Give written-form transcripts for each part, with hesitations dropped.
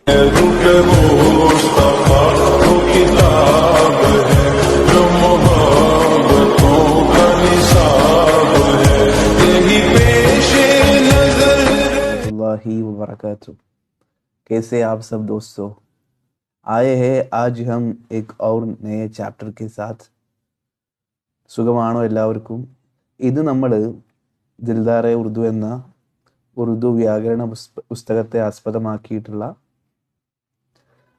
रुख मुस्तफा वो किताब है जो मोहब्बतों का निसाब है यही पेशे नजर अल्लाहि व बरकातहू। कैसे आप सब दोस्तों? आए हैं आज हम एक और नए ചാപ്റ്റർ के साथ। സുഖമാണോ എല്ലാവർക്കും? ഇത് നമ്മൾ ദിൽദാറെ ഉറുദു എന്ന ഉറുദു വ്യാകരണ പുസ്തകത്തെ ആസ്പദമാക്കിയിട്ടുള്ള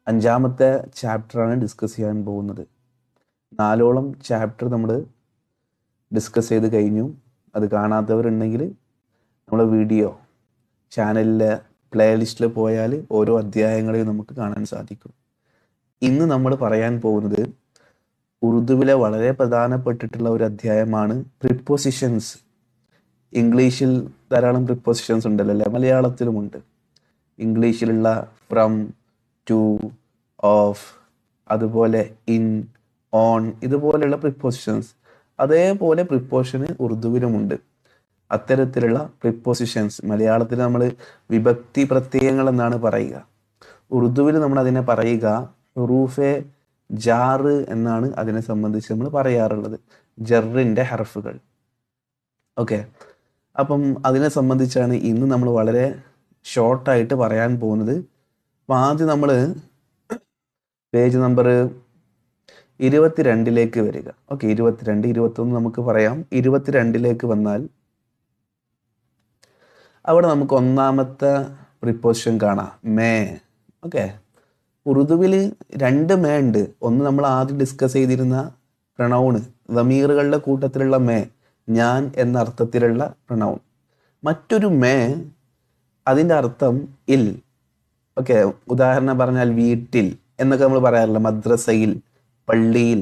5ാമത്തെ ചാപ്റ്ററാണ് ഡിസ്കസ് ചെയ്യാൻ പോകുന്നത്. 4ഓളം ചാപ്റ്റർ നമ്മൾ ഡിസ്കസ് ചെയ്ത് കഴിഞ്ഞു. അത് കാണാത്തവരുണ്ടെങ്കിൽ നമ്മളെ വീഡിയോ ചാനലിലെ പ്ലേലിസ്റ്റിൽ പോയാൽ ഓരോ അധ്യായങ്ങളെയും നമുക്ക് കാണാൻ സാധിക്കും. ഇന്ന് നമ്മൾ പറയാൻ പോകുന്നത് ഉറുദുവിലെ വളരെ പ്രധാനപ്പെട്ടിട്ടുള്ള ഒരു അധ്യായമാണ് പ്രിപ്പോസിഷൻസ്. ഇംഗ്ലീഷിൽ ധാരാളം പ്രിപ്പോസിഷൻസ് ഉണ്ടല്ലോ അല്ലേ? മലയാളത്തിലുമുണ്ട്. ഇംഗ്ലീഷിലുള്ള ഫ്രം, ടു, ഓഫ്, അതുപോലെ ഇൻ, ഓൺ, ഇതുപോലെയുള്ള പ്രിപ്പോസിഷൻസ്. അതേപോലെ പ്രിപ്പോസിഷന് ഉറുദുവിലുമുണ്ട്. അത്തരത്തിലുള്ള പ്രിപ്പോസിഷൻസ് മലയാളത്തിൽ നമ്മൾ വിഭക്തി പ്രത്യയങ്ങൾ എന്നാണ് പറയുക. ഉറുദുവിൽ നമ്മൾ അതിനെ പറയുക ഹുറൂഫെ ജാറ് എന്നാണ് അതിനെ സംബന്ധിച്ച് നമ്മൾ പറയാറുള്ളത്. ജറിൻ്റെ ഹർഫുകൾ. ഓക്കെ, അപ്പം അതിനെ സംബന്ധിച്ചാണ് ഇന്ന് നമ്മൾ വളരെ ഷോർട്ടായിട്ട് പറയാൻ പോകുന്നത്. അപ്പം ആദ്യം നമ്മൾ പേജ് നമ്പർ 22 വരിക. ഓക്കെ, 22, 21 നമുക്ക് പറയാം. 22 വന്നാൽ അവിടെ നമുക്ക് ഒന്നാമത്തെ പ്രിപ്പോസിഷൻ കാണാം, മേ. ഓക്കെ, ഉറുദുവിൽ 2 മേ ഉണ്ട്. ഒന്ന് നമ്മൾ ആദ്യം ഡിസ്കസ് ചെയ്തിരുന്ന പ്രണൗണ്, ദമീറുകളുടെ കൂട്ടത്തിലുള്ള മേ, ഞാൻ എന്ന അർത്ഥത്തിലുള്ള പ്രണൗൺ. മറ്റൊരു മേ, അതിൻ്റെ അർത്ഥം ഇൽ. ഓക്കെ, ഉദാഹരണം പറഞ്ഞാൽ വീട്ടിൽ എന്നൊക്കെ നമ്മൾ പറയാറില്ല, മദ്രസയിൽ, പള്ളിയിൽ,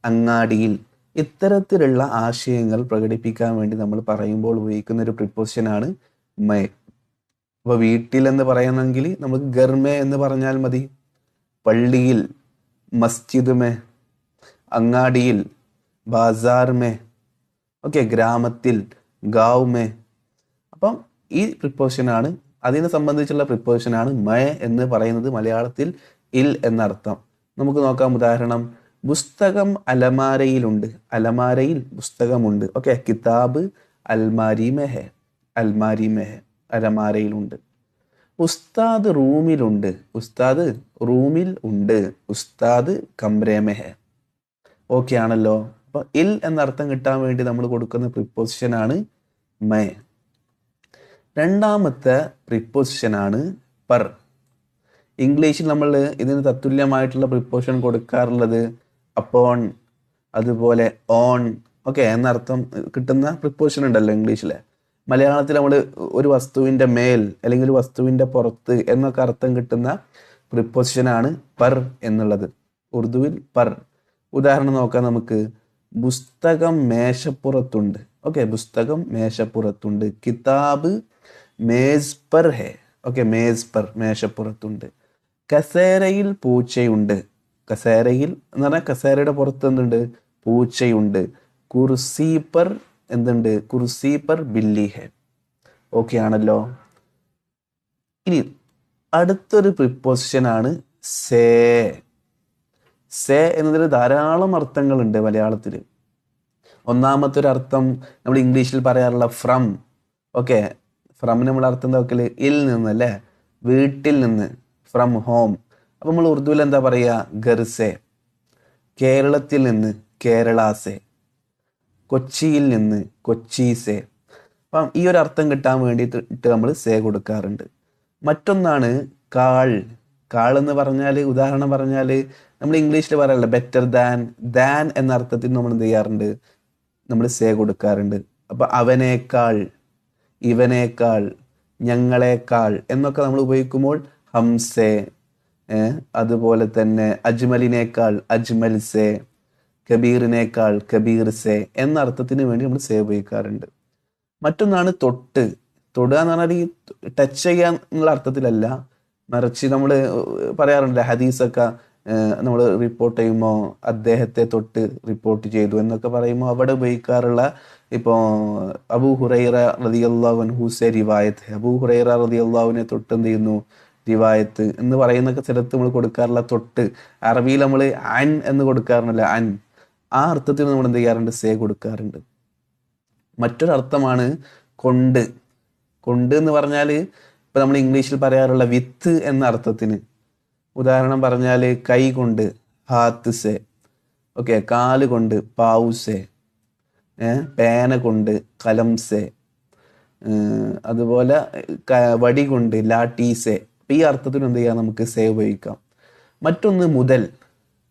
അങ്ങാടിയിൽ. ഇത്തരത്തിലുള്ള ആശയങ്ങൾ പ്രകടിപ്പിക്കാൻ വേണ്ടി നമ്മൾ പറയുമ്പോൾ ഉപയോഗിക്കുന്ന ഒരു പ്രിപ്പോസിഷനാണ് മേ. അപ്പോൾ വീട്ടിൽ എന്ന് പറയണമെങ്കിൽ നമുക്ക് ഗർമേ എന്ന് പറഞ്ഞാൽ മതി. പള്ളിയിൽ മസ്ജിദ് മേ, അങ്ങാടിയിൽ ബാസാർ മേ, ഓക്കെ, ഗ്രാമത്തിൽ ഗാവ് മേ. അപ്പം ഈ പ്രിപ്പോസിഷനാണ്, അതിനെ സംബന്ധിച്ചുള്ള പ്രിപ്പോസിഷനാണ് മേ എന്ന് പറയുന്നത്. മലയാളത്തിൽ ഇൽ എന്നർത്ഥം. നമുക്ക് നോക്കാം. ഉദാഹരണം, പുസ്തകം അലമാരയിലുണ്ട്. അലമാരയിൽ പുസ്തകമുണ്ട്. ഓക്കെ, കിതാബ് അൽമാരി മേ ഹെ. അൽമാരി മേ ഹെ, അലമാരയിലുണ്ട്. ഉസ്താദ് റൂമിലുണ്ട്. ഉസ്താദ് റൂമിൽ ഉണ്ട്. ഉസ്താദ് കംറേ മേ ഹെ. ഓക്കെ ആണല്ലോ. അപ്പൊ ഇൽ എന്നർത്ഥം കിട്ടാൻ വേണ്ടി നമ്മൾ കൊടുക്കുന്ന പ്രിപ്പോസിഷനാണ് മേ. രണ്ടാമത്തെ പ്രിപ്പോസിഷനാണ് പർ. ഇംഗ്ലീഷിൽ നമ്മൾ ഇതിന് തത്തുല്യമായിട്ടുള്ള പ്രിപ്പോസിഷൻ കൊടുക്കാറുള്ളത് അപ്പോൺ, അതുപോലെ ഓൺ, ഓക്കെ എന്നർത്ഥം കിട്ടുന്ന പ്രിപ്പോസിഷൻ ഉണ്ടല്ലോ ഇംഗ്ലീഷിലെ. മലയാളത്തിൽ നമ്മൾ ഒരു വസ്തുവിൻ്റെ മേൽ അല്ലെങ്കിൽ ഒരു വസ്തുവിൻ്റെ പുറത്ത് എന്നൊക്കെ അർത്ഥം കിട്ടുന്ന പ്രിപ്പോസിഷനാണ് പർ എന്നുള്ളത്. ഉറുദുവിൽ പർ. ഉദാഹരണം നോക്കാം നമുക്ക്. പുസ്തകം മേശപ്പുറത്തുണ്ട്. ഓക്കെ, പുസ്തകം മേശപ്പുറത്തുണ്ട്. കിതാബ് മേസ് പർ ഹെ. ഓക്കെ, മേസ് പർ, മേശപ്പുറത്തുണ്ട്. കസേരയിൽ പൂച്ചയുണ്ട്. കസേരയിൽ എന്ന് പറഞ്ഞാൽ കസേരയുടെ പുറത്ത് എന്തുണ്ട്? പൂച്ചയുണ്ട്. കുർസി പർ എന്തുണ്ട്? കുർസി പർ ബില്ലി ഹെ. ഓക്കെ ആണല്ലോ. ഇനി അടുത്തൊരു പ്രിപ്പോസിഷനാണ് സേ. സേ എന്നതിന് ധാരാളം അർത്ഥങ്ങളുണ്ട് മലയാളത്തിൽ. ഒന്നാമത്തെ ഒരു അർത്ഥം നമ്മൾ ഇംഗ്ലീഷിൽ പറയാറുള്ള ഫ്രം. ഓക്കെ, ഫ്രം നമ്മൾ അർത്ഥം എന്താ വെക്കല്? ഇൽ നിന്ന് അല്ലേ, വീട്ടിൽ നിന്ന്, ഫ്രം ഹോം. അപ്പം നമ്മൾ ഉറുദുവിൽ എന്താ പറയുക? ഗർസെ. കേരളത്തിൽ നിന്ന്, കേരളാസെ. കൊച്ചിയിൽ നിന്ന്, കൊച്ചീസെ. അപ്പം ഈ ഒരു അർത്ഥം കിട്ടാൻ വേണ്ടിയിട്ട് നമ്മൾ സേ കൊടുക്കാറുണ്ട്. മറ്റൊന്നാണ് കാൾ. കാൾ എന്ന് പറഞ്ഞാൽ, ഉദാഹരണം പറഞ്ഞാൽ നമ്മൾ ഇംഗ്ലീഷിൽ പറയാറില്ല ബെറ്റർ ദാൻ. ദാൻ എന്ന അർത്ഥത്തിൽ നമ്മൾ എന്ത് ചെയ്യാറുണ്ട്? നമ്മൾ സേ കൊടുക്കാറുണ്ട്. അപ്പം അവനേക്കാൾ, ഇവനേക്കാൾ, ഞങ്ങളെക്കാൾ എന്നൊക്കെ നമ്മൾ ഉപയോഗിക്കുമ്പോൾ ഹംസെ, അതുപോലെ തന്നെ അജ്മലിനേക്കാൾ അജ്മൽ സെ, കബീറിനേക്കാൾ കബീർ സെ എന്ന അർത്ഥത്തിന് വേണ്ടി നമ്മൾ സേ ഉപയോഗിക്കാറുണ്ട്. മറ്റൊന്നാണ് തൊട്ട്. തൊടുക എന്ന് പറഞ്ഞാൽ ഈ ടച്ച് ചെയ്യാൻ എന്നുള്ള അർത്ഥത്തിലല്ല, മറിച്ച് നമ്മൾ പറയാറുണ്ടല്ലോ ഹദീസൊക്കെ നമ്മൾ റിപ്പോർട്ട് ചെയ്യുമ്പോൾ അദ്ദേഹത്തെ തൊട്ട് റിപ്പോർട്ട് ചെയ്തു എന്നൊക്കെ പറയുമ്പോൾ അവിടെ ഉപയോഗിക്കാറുള്ള ഇപ്പോൾ അബൂ ഹുറൈറ റളിയല്ലാഹു അൻഹു സെ റിവായത്ത്. അബൂ ഹുറൈറ റളിയല്ലാഹുവിനെ തൊട്ട് എന്ത് ചെയ്യുന്നു? റിവായത്ത് എന്ന് പറയുന്ന സ്ഥലത്ത് നമ്മൾ കൊടുക്കാറുള്ള തൊട്ട്, അറബിയിൽ നമ്മൾ അൻ എന്ന് കൊടുക്കാറുണ്ടല്ലോ, അൻ, ആ അർത്ഥത്തിൽ നമ്മൾ എന്ത് ചെയ്യാറുണ്ട്, സേ കൊടുക്കാറുണ്ട്. മറ്റൊരർത്ഥമാണ് കൊണ്ട്. കൊണ്ട് എന്ന് പറഞ്ഞാൽ ഇപ്പം നമ്മൾ ഇംഗ്ലീഷിൽ പറയാറുള്ള വിത്ത് എന്ന അർത്ഥത്തിന്. ഉദാഹരണം പറഞ്ഞാൽ കൈ കൊണ്ട് ഹാത്ത് സേ, ഓക്കെ, കാല് കൊണ്ട് പാവുസേ, പേന കൊണ്ട് കലം സേ, അതുപോലെ വടി കൊണ്ട് ലാട്ടീസേ. അപ്പം ഈ അർത്ഥത്തിന് എന്ത് ചെയ്യാം, നമുക്ക് സേ ഉപയോഗിക്കാം. മറ്റൊന്ന് മുതൽ.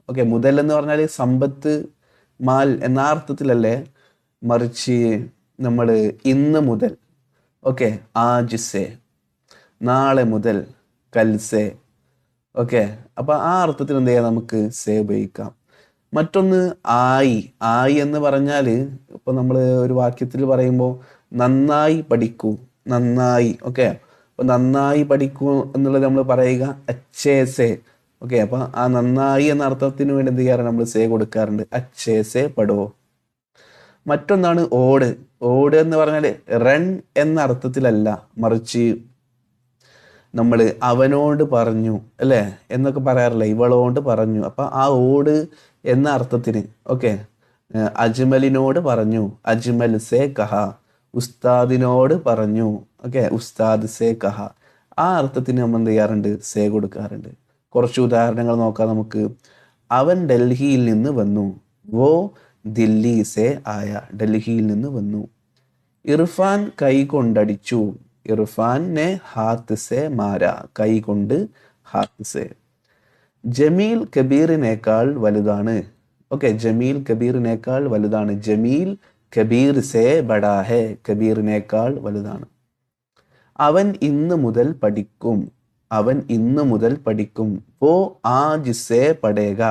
ഓക്കെ, മുതൽ എന്ന് പറഞ്ഞാൽ സമ്പത്ത്, മാൽ എന്ന അർത്ഥത്തിലല്ലേ, മറിച്ച് നമ്മൾ ഇന്ന് മുതൽ, ഓക്കെ, ആജ് സേ, നാളെ മുതൽ കൽസേ. ഓക്കെ, അപ്പം ആ അർത്ഥത്തിൽ എന്ത് ചെയ്യാം, നമുക്ക് സേ ഉപയോഗിക്കാം. മറ്റൊന്ന് ആയി. ആയി എന്ന് പറഞ്ഞാൽ ഇപ്പം നമ്മൾ ഒരു വാക്യത്തിൽ പറയുമ്പോൾ നന്നായി പഠിക്കൂ, നന്നായി. ഓക്കെ, അപ്പം നന്നായി പഠിക്കൂ എന്നുള്ളത് നമ്മൾ പറയുക അച്ഛേ സേ. ഓക്കെ, അപ്പം ആ നന്നായി എന്ന അർത്ഥത്തിന് വേണ്ടി എന്ത് ചെയ്യാറുണ്ട്, നമ്മൾ സേ കൊടുക്കാറുണ്ട്, അച്ഛേ സേ പഠോ. മറ്റൊന്നാണ് ഓട്. ഓട് എന്ന് പറഞ്ഞാൽ റൺ എന്ന അർത്ഥത്തിലല്ല, മറിച്ച് നമ്മൾ അവനോട് പറഞ്ഞു അല്ലേ എന്നൊക്കെ പറയാറില്ല, ഇവളോട് പറഞ്ഞു. അപ്പം ആ ഓട് എന്ന അർത്ഥത്തിന്, ഓക്കെ, അജ്മലിനോട് പറഞ്ഞു, അജ്മൽ സേ കഹ, ഉസ്താദിനോട് പറഞ്ഞു, ഓക്കെ, ഉസ്താദ് സേ കഹ. ആ അർത്ഥത്തിന് നമ്മൾ എന്ത് ചെയ്യാറുണ്ട്, സേ കൊടുക്കാറുണ്ട്. കുറച്ച് ഉദാഹരണങ്ങൾ നോക്കാം നമുക്ക്. അവൻ ഡൽഹിയിൽ നിന്ന് വന്നു, വോ ദില്ലി സേ ആയ, ഡൽഹിയിൽ നിന്ന് വന്നു. ഇർഫാൻ കൈ കൊണ്ടടിച്ചു, ഇർഫാൻ നെ ഹാത്ത് സേ മാര, കൈ കൊണ്ട് ഹാത്ത് സേ. ജമീൽ കബീറിനേക്കാൾ വലുതാണ്. ഓക്കെ, ജമീൽ കബീറിനേക്കാൾ വലുതാണ്. ജമീൽ കബീർ സേ ബഡാ ഹെ, കബീറിനേക്കാൾ വലുതാണ്. അവൻ ഇന്ന് മുതൽ പഠിക്കും, അവൻ ഇന്ന് മുതൽ പഠിക്കും. വോ ആജ് സേ പഠേഗ,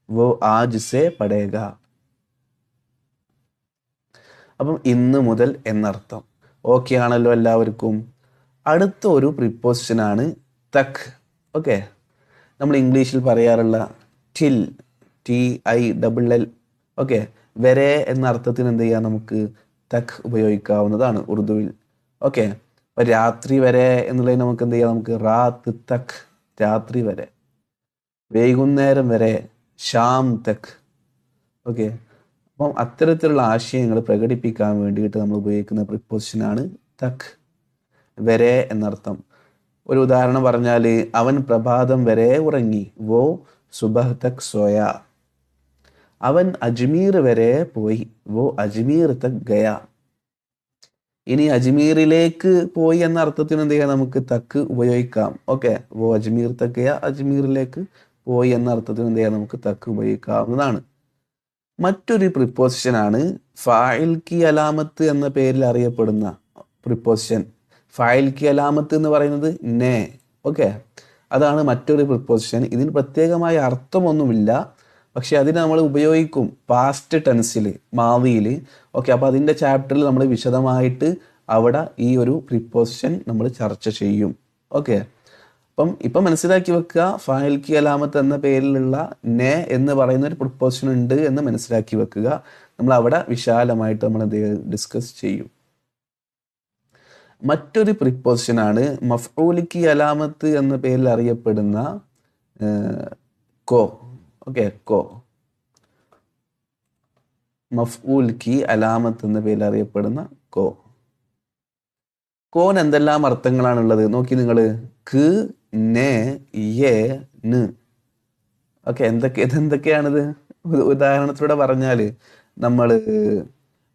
വോ ആജ് സേ പഠേഗ. അപ്പം ഇന്ന് മുതൽ എന്നർത്ഥം. ഓക്കെ ആണല്ലോ എല്ലാവർക്കും. അടുത്ത ഒരു പ്രിപ്പോസിഷനാണ് തക്. ഓക്കെ, നമ്മൾ ഇംഗ്ലീഷിൽ പറയാറുള്ള ടിൽ, TILL. ഓക്കെ, വരെ എന്ന അർത്ഥത്തിന് എന്ത് ചെയ്യാം, നമുക്ക് തക് ഉപയോഗിക്കാവുന്നതാണ് ഉറുദുവിൽ. ഓക്കെ, അപ്പോൾ രാത്രി വരെ എന്നുള്ളതിന് നമുക്ക് എന്ത് ചെയ്യാം, നമുക്ക് റാത്ത് തക്, രാത്രി വരെ. വൈകുന്നേരം വരെ ഷാം തക്. ഓക്കെ, അപ്പം അത്തരത്തിലുള്ള ആശയങ്ങൾ പ്രകടിപ്പിക്കാൻ വേണ്ടിയിട്ട് നമ്മൾ ഉപയോഗിക്കുന്ന പ്രിപ്പോസിഷനാണ് തക്, വരെ എന്നർത്ഥം. ഒരു ഉദാഹരണം പറഞ്ഞാൽ അവൻ പ്രഭാതം വരെ ഉറങ്ങി, വോ സുബഹ് തക് സോയ. അവൻ അജ്മീർ വരെ പോയി, വോ അജ്മീർ തക് ഗയ. ഇനി അജ്മീറിലേക്ക് പോയി എന്ന അർത്ഥത്തിന് എന്ത് ചെയ്യാം, നമുക്ക് തക്ക് ഉപയോഗിക്കാം. ഓക്കെ, വോ അജ്മീർ തക് ഗയ, അജ്മീറിലേക്ക് പോയി എന്ന അർത്ഥത്തിന് എന്ത് ചെയ്യാം, നമുക്ക് തക്ക് ഉപയോഗിക്കാവുന്നതാണ്. മറ്റൊരു പ്രിപ്പോസിഷനാണ് ഫാഇൽ കി അലാമത്ത് എന്ന പേരിൽ അറിയപ്പെടുന്ന പ്രിപ്പോസിഷൻ. ഫാഇൽ കി അലാമത്ത് എന്ന് പറയുന്നത് നെ. ഓക്കെ, അതാണ് മറ്റൊരു പ്രിപ്പോസിഷൻ. ഇതിന് പ്രത്യേകമായ അർത്ഥമൊന്നുമില്ല, പക്ഷെ അതിന് നമ്മൾ ഉപയോഗിക്കും പാസ്റ്റ് ടെൻസിൽ, മാവിയിൽ. ഓക്കെ, അപ്പോൾ അതിൻ്റെ ചാപ്റ്ററിൽ നമ്മൾ വിശദമായിട്ട് അവിടെ ഈ ഒരു പ്രിപ്പോസിഷൻ നമ്മൾ ചർച്ച ചെയ്യും. ഓക്കെ, അപ്പം ഇപ്പം മനസ്സിലാക്കി വെക്കുക, ഫാഇൽ കി അലാമത്ത് എന്ന പേരിലുള്ള നെ എന്ന് പറയുന്ന ഒരു പ്രിപ്പോസിഷൻ ഉണ്ട് എന്ന് മനസ്സിലാക്കി വെക്കുക. നമ്മൾ അവിടെ വിശാലമായിട്ട് നമ്മൾ ഡിസ്കസ് ചെയ്യും. മറ്റൊരു പ്രിപ്പോസിഷനാണ് മഫ്ഊൽ കി അലാമത്ത് എന്ന പേരിൽ അറിയപ്പെടുന്ന കോ. ഓക്കെ, കോ, മഫ്ഊൽ കി അലാമത്ത് എന്ന പേരിൽ അറിയപ്പെടുന്ന കോ. കോന് എന്തെല്ലാം അർത്ഥങ്ങളാണുള്ളത് നോക്കി നിങ്ങൾ. ക്, നെ, യെ, ന്. ഓക്കെ, ഇതെന്തൊക്കെയാണിത്? ഉദാഹരണത്തിലൂടെ പറഞ്ഞാൽ നമ്മൾ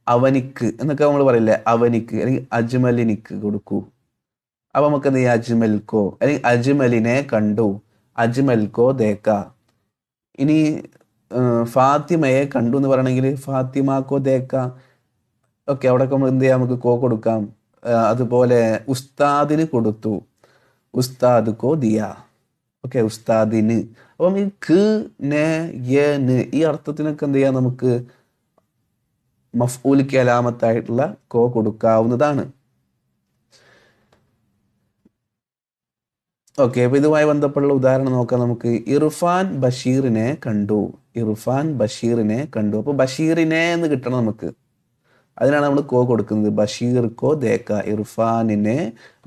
അവനിക്ക് എന്നൊക്കെ നമ്മൾ പറയില്ലേ, അവനിക്ക് അല്ലെങ്കിൽ അജ്മലിനിക്ക് കൊടുക്കൂ. അപ്പം നമുക്ക് എന്ത് ചെയ്യാം, അജ്മൽ കോ, അല്ലെങ്കിൽ അജ്മലിനെ കണ്ടു, അജ്മൽ കോ ദേക്ക. ഇനി ഫാത്തിമയെ കണ്ടു എന്ന് പറയണമെങ്കിൽ ഫാത്തിമ കോ ദേക്ക. ഓക്കെ, അവിടെ നമ്മൾ എന്ത് ചെയ്യാം, നമുക്ക് കോ കൊടുക്കാം. അതുപോലെ ഉസ്താദിന് കൊടുത്തു, ഉസ്താദ് കോ ദിയ. ഓക്കെ, ഉസ്താദിന്. അപ്പം ഈ ക്, നെ, യെ, ന് ഈ അർത്ഥത്തിനൊക്കെ എന്ത് ചെയ്യാം, നമുക്ക് മഫ്ഊൽ കി അലാമത്തായിട്ടുള്ള കോ കൊടുക്കാവുന്നതാണ്. ഓക്കെ, അപ്പൊ ഇതുമായി ബന്ധപ്പെട്ടുള്ള ഉദാഹരണം നോക്കാം നമുക്ക്. ഇർഫാൻ ബഷീറിനെ കണ്ടു, ഇർഫാൻ ബഷീറിനെ കണ്ടു. അപ്പൊ ബഷീറിനെ എന്ന് കിട്ടണം നമുക്ക്. അതിനാണ് നമ്മൾ കോ കൊടുക്കുന്നത്. ബഷീർ കോ ദേക്ക, ഇർഫാനിനെ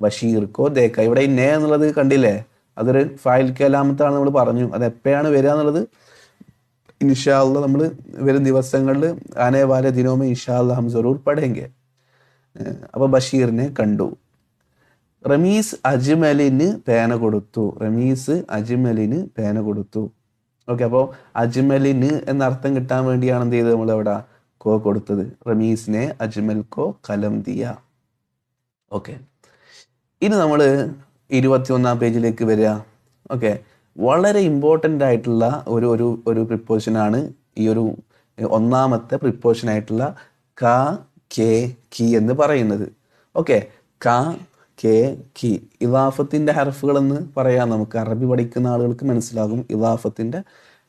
ബഷീർ കോ ദേക്ക. ഇവിടെ ഈ നേ എന്നുള്ളത് കണ്ടില്ലേ, അതൊരു ഫായിൽ കലാമത്താണ് നമ്മൾ പറഞ്ഞു. അത് എപ്പോഴാണ് വരിക എന്നുള്ളത് ഇൻഷാ അല്ലാഹ് നമ്മൾ വരും ദിവസങ്ങളിൽ ആനെ വാലെ ദിനോമേ ഇൻഷാ അല്ലാഹ് ഹം ജറൂർ പഠേംഗെ. അപ്പൊ ബഷീറിനെ കണ്ടു. റമീസ് അജ്മലിന് പേന കൊടുത്തു. റമീസ് അജ്മലിന് പേന കൊടുത്തു. ഓക്കെ, അപ്പോൾ അജ്മലിന് എന്ന അർത്ഥം കിട്ടാൻ വേണ്ടിയാണ് എന്ത് ചെയ്തത്, നമ്മൾ അവിടെ കോ കൊടുത്തത്. റമീസിനെ അജ്മൽ കോ കലം ദിയ. ഓക്കെ, ഇനി നമ്മൾ 21-ാം പേജിലേക്ക് വരിക. ഓക്കെ, വളരെ ഇമ്പോർട്ടൻ്റ് ആയിട്ടുള്ള ഒരു പ്രിപ്പോസിഷനാണ് ഈ ഒരു ഒന്നാമത്തെ പ്രിപ്പോസിഷൻ ആയിട്ടുള്ള ക കെ കി എന്ന് പറയുന്നത്. ഓക്കെ, ക കെ കി ഇദാഫത്തിൻ്റെ ഹർഫുകളെന്ന് പറയാം. നമുക്ക് അറബി പഠിക്കുന്ന ആളുകൾക്ക് മനസ്സിലാകും ഇദാഫത്തിൻ്റെ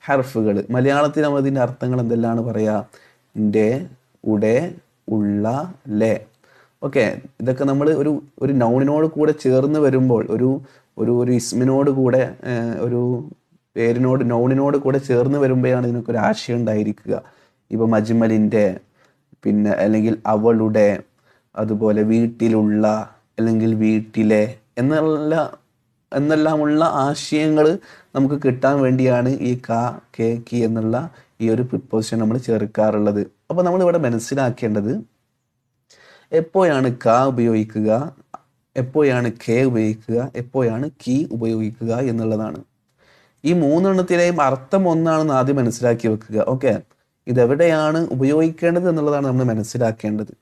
ഹർഫുകൾ. മലയാളത്തിൽ നമ്മൾ ഇതിൻ്റെ അർത്ഥങ്ങൾ എന്തെല്ലാമാണ് പറയുക? ൻ്റെ, ഉടെ, ഉള്ള, ലെ. ഓക്കെ, ഇതൊക്കെ നമ്മൾ ഒരു നൗണിനോട് കൂടെ ചേർന്ന് വരുമ്പോൾ, ഒരു ഇസ്മിനോട് കൂടെ, ഒരു പേരിനോട് നൗണിനോട് കൂടെ ചേർന്ന് വരുമ്പോഴാണ് ഇതിനൊക്കെ ഒരു ആശയം ഉണ്ടായിരിക്കുക. ഇപ്പം അജ്മലിൻ്റെ, പിന്നെ അല്ലെങ്കിൽ അവളുടെ, അതുപോലെ വീട്ടിലുള്ള, അല്ലെങ്കിൽ വീട്ടിലെ എന്നെല്ലാമുള്ള ആശയങ്ങൾ നമുക്ക് കിട്ടാൻ വേണ്ടിയാണ് ഈ ക കെ കി എന്നുള്ള ഈ ഒരു പ്രിപ്പോസിഷൻ നമ്മൾ ചേർക്കാറുള്ളത്. അപ്പോൾ നമ്മളിവിടെ മനസ്സിലാക്കേണ്ടത് എപ്പോഴാണ് ക ഉപയോഗിക്കുക, എപ്പോഴാണ് കെ ഉപയോഗിക്കുക, എപ്പോഴാണ് കി ഉപയോഗിക്കുക എന്നുള്ളതാണ്. ഈ മൂന്നെണ്ണത്തിലെയും അർത്ഥം ഒന്നാണെന്ന് ആദ്യം മനസ്സിലാക്കി വെക്കുക. ഓക്കെ, ഇതെവിടെയാണ് ഉപയോഗിക്കേണ്ടത് എന്നുള്ളതാണ് നമ്മൾ മനസ്സിലാക്കേണ്ടത്.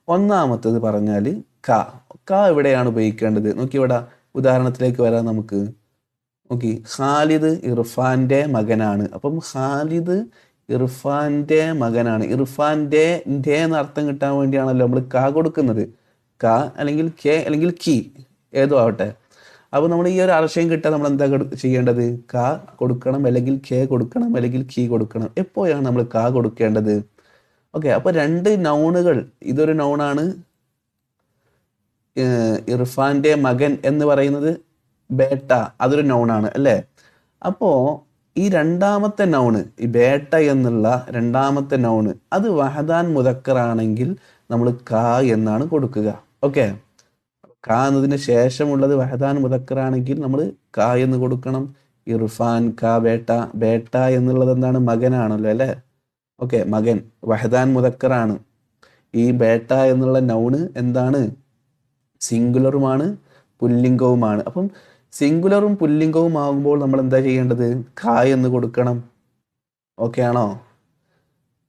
ഒന്നാമത്തത് പറഞ്ഞാൽ ക എവിടെയാണ് ഉപയോഗിക്കേണ്ടത്? നോക്കി, ഇവിടെ ഉദാഹരണത്തിലേക്ക് വരാം നമുക്ക്. നോക്കി, ഖാലിദ് ഇർഫാൻ്റെ മകനാണ്. അപ്പം ഖാലിദ് ഇർഫാൻ്റെ മകനാണ്. ഇർഫാൻ്റെ എന്ന അർത്ഥം കിട്ടാൻ വേണ്ടിയാണല്ലോ നമ്മൾ ക കൊടുക്കുന്നത്. ക അല്ലെങ്കിൽ കെ അല്ലെങ്കിൽ കി ഏതോ ആവട്ടെ. അപ്പോൾ നമ്മൾ ഈ ഒരു ആശയം കിട്ടാൻ നമ്മൾ എന്താ ചെയ്യേണ്ടത്? ക കൊടുക്കണം, അല്ലെങ്കിൽ കെ കൊടുക്കണം, അല്ലെങ്കിൽ കി കൊടുക്കണം. എപ്പോഴാണ് നമ്മൾ ക കൊടുക്കേണ്ടത്? ഓക്കെ, അപ്പോൾ രണ്ട് നൗണുകൾ, ഇതൊരു നൗണാണ് ഇർഫാൻ്റെ മകൻ എന്ന് പറയുന്നത്, ബേട്ട അതൊരു നൗണാണ് അല്ലേ? അപ്പോൾ ഈ രണ്ടാമത്തെ നൗണ്, ഈ ബേട്ട എന്നുള്ള രണ്ടാമത്തെ നൗണ്, അത് വഹദാൻ മുദക്കറാണെങ്കിൽ നമ്മൾ ക എന്നാണ് കൊടുക്കുക. ഓക്കെ, ക എന്നതിന് ശേഷമുള്ളത് വഹദാൻ മുദക്കറാണെങ്കിൽ നമ്മൾ ക എന്ന് കൊടുക്കണം. ഇർഫാൻ ക ബേട്ട എന്നുള്ളത് എന്താണ്? മകനാണല്ലോ അല്ലേ? ഓക്കെ, മകൻ വഹദാൻ മുദക്കറാണ്. ഈ ബേട്ട എന്നുള്ള നൗണ് എന്താണ്? സിംഗുലറുമാണ്, പുല്ലിംഗവുമാണ്. അപ്പം സിംഗുലറും പുല്ലിംഗവും ആകുമ്പോൾ നമ്മൾ എന്താ ചെയ്യേണ്ടത്? ക എന്ന് കൊടുക്കണം. ഓക്കെ ആണോ?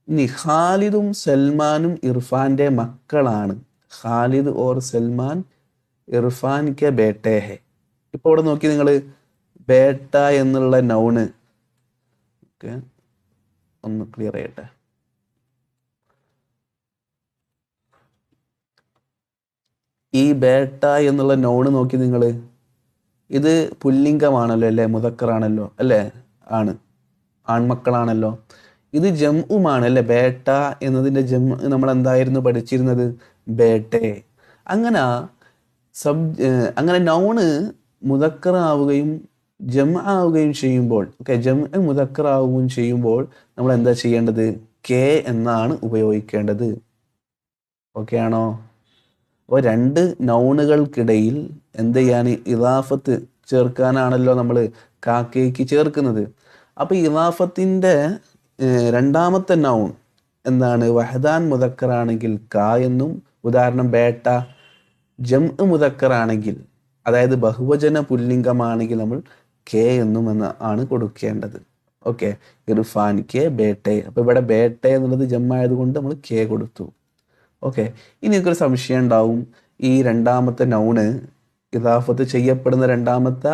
ഇനി ഖാലിദും സൽമാനും ഇർഫാൻ്റെ മക്കളാണ്. ഖാലിദ് ഓർ സൽമാൻ ഇർഫാൻ കെ ബേട്ടേ ഹെ. ഇപ്പോൾ ഇവിടെ നോക്കി നിങ്ങൾ, ബേട്ട എന്നുള്ള നൗണ്, ഓക്കെ ഒന്ന് ക്ലിയർ ചെയ്യട്ടെ. ഈ ബേട്ട എന്നുള്ള നൗണ് നോക്കി നിങ്ങൾ, ഇത് പുല്ലിംഗമാണല്ലോ അല്ലേ? മുദക്കറാണല്ലോ അല്ലേ? ആൺമക്കളാണല്ലോ. ഇത് ജംഉമാണ് അല്ലേ? ബേട്ട എന്നതിൻ്റെ ജംഉ നമ്മൾ എന്തായിരുന്നു പഠിച്ചിരുന്നത്? ബേട്ടെ. അങ്ങനെ നൗണ് മുദക്കറാവുകയും ജംആവുകയും ചെയ്യുമ്പോൾ, ഓക്കെ, ജംഅ മുദക്കറാവുകയും ചെയ്യുമ്പോൾ നമ്മൾ എന്താ ചെയ്യേണ്ടത്? കെ എന്നാണ് ഉപയോഗിക്കേണ്ടത്. ഓക്കെ ആണോ? അപ്പോൾ രണ്ട് നൗണുകൾക്കിടയിൽ എന്ത് ചെയ്യാൻ? ഇദാഫത്ത് ചേർക്കാനാണല്ലോ നമ്മൾ കാക്കയ്ക്ക് ചേർക്കുന്നത്. അപ്പോൾ ഇദാഫത്തിൻ്റെ രണ്ടാമത്തെ നൗൺ എന്താണ്? വഹദാൻ മുദക്കറാണെങ്കിൽ ക എന്നും, ഉദാഹരണം ബേട്ട. ജംഅ് മുദക്കറാണെങ്കിൽ, അതായത് ബഹുവചന പുല്ലിംഗമാണെങ്കിൽ നമ്മൾ കെ എന്നും ആണ് കൊടുക്കേണ്ടത്. ഓക്കെ, ഇർഫാൻ കെ ബേട്ടെ. അപ്പോൾ ഇവിടെ ബേട്ടെ എന്നുള്ളത് ജമ്മായതുകൊണ്ട് നമ്മൾ കെ കൊടുത്തു. ഓക്കെ, ഇനി എനിക്കൊരു സംശയം ഉണ്ടാവും. ഈ രണ്ടാമത്തെ നൗണ്, ഇദാഫത്ത് ചെയ്യപ്പെടുന്ന രണ്ടാമത്തെ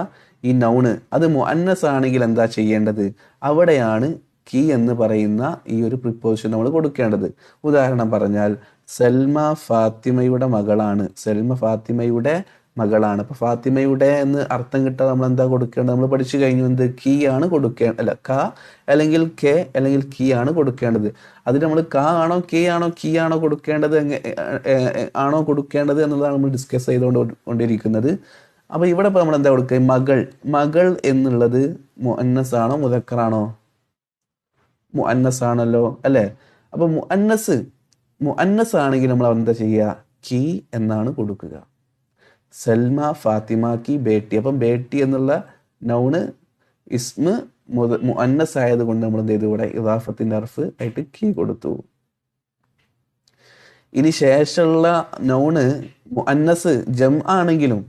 ഈ നൗണ്, അത് മുഅന്നസ് ആണെങ്കിൽ എന്താ ചെയ്യേണ്ടത്? അവിടെയാണ് കി എന്ന് പറയുന്ന ഈ ഒരു പ്രിപ്പോസിഷൻ നമ്മൾ കൊടുക്കേണ്ടത്. ഉദാഹരണം പറഞ്ഞാൽ, സൽമ ഫാത്തിമയുടെ മകളാണ്. സൽമ ഫാത്തിമയുടെ മകളാണ്. അപ്പോൾ ഫാത്തിമയുടെ എന്ന് അർത്ഥം കിട്ടാൻ നമ്മൾ എന്താ കൊടുക്കേണ്ടത്? നമ്മൾ പഠിച്ചു കഴിഞ്ഞു. എന്ത്? കീ ആണ് കൊടുക്കേണ്ടത്, അല്ല ക അല്ലെങ്കിൽ കെ അല്ലെങ്കിൽ കീ ആണ് കൊടുക്കേണ്ടത്. അതിന് നമ്മൾ ക ആണോ കെ ആണോ കീ ആണോ കൊടുക്കേണ്ടത് എന്നുള്ളതാണ് നമ്മൾ ഡിസ്കസ് കൊണ്ടിരിക്കുന്നത്. അപ്പോൾ ഇവിടെ ഇപ്പോൾ നമ്മൾ എന്താ കൊടുക്കുക? മകൾ എന്നുള്ളത് മുഅന്നസ് ആണോ മുദക്കറാണോ? മുഅന്നസ് ആണല്ലോ അല്ലേ? അപ്പോൾ മുഅന്നസ് മുഅന്നസ് ആണെങ്കിൽ നമ്മൾ എന്താ ചെയ്യുക? കി എന്നാണ് കൊടുക്കുക. സൽമ ഫാത്തിമ കി ബേട്ടി. അപ്പം ബേട്ടി എന്നുള്ള നൗണ് ഇസ്മ് മുഅന്നസ് ആയതുകൊണ്ട് നമ്മൾ എന്ത് ചെയ്തു? ഇവിടെ ഇദാഫത്തിന്റെ അർഫ് ആയിട്ട് കി കൊടുത്തു. ഇനി ശേഷമുള്ള നൗണ് മുഅന്നസ് ജം ആണെങ്കിലും,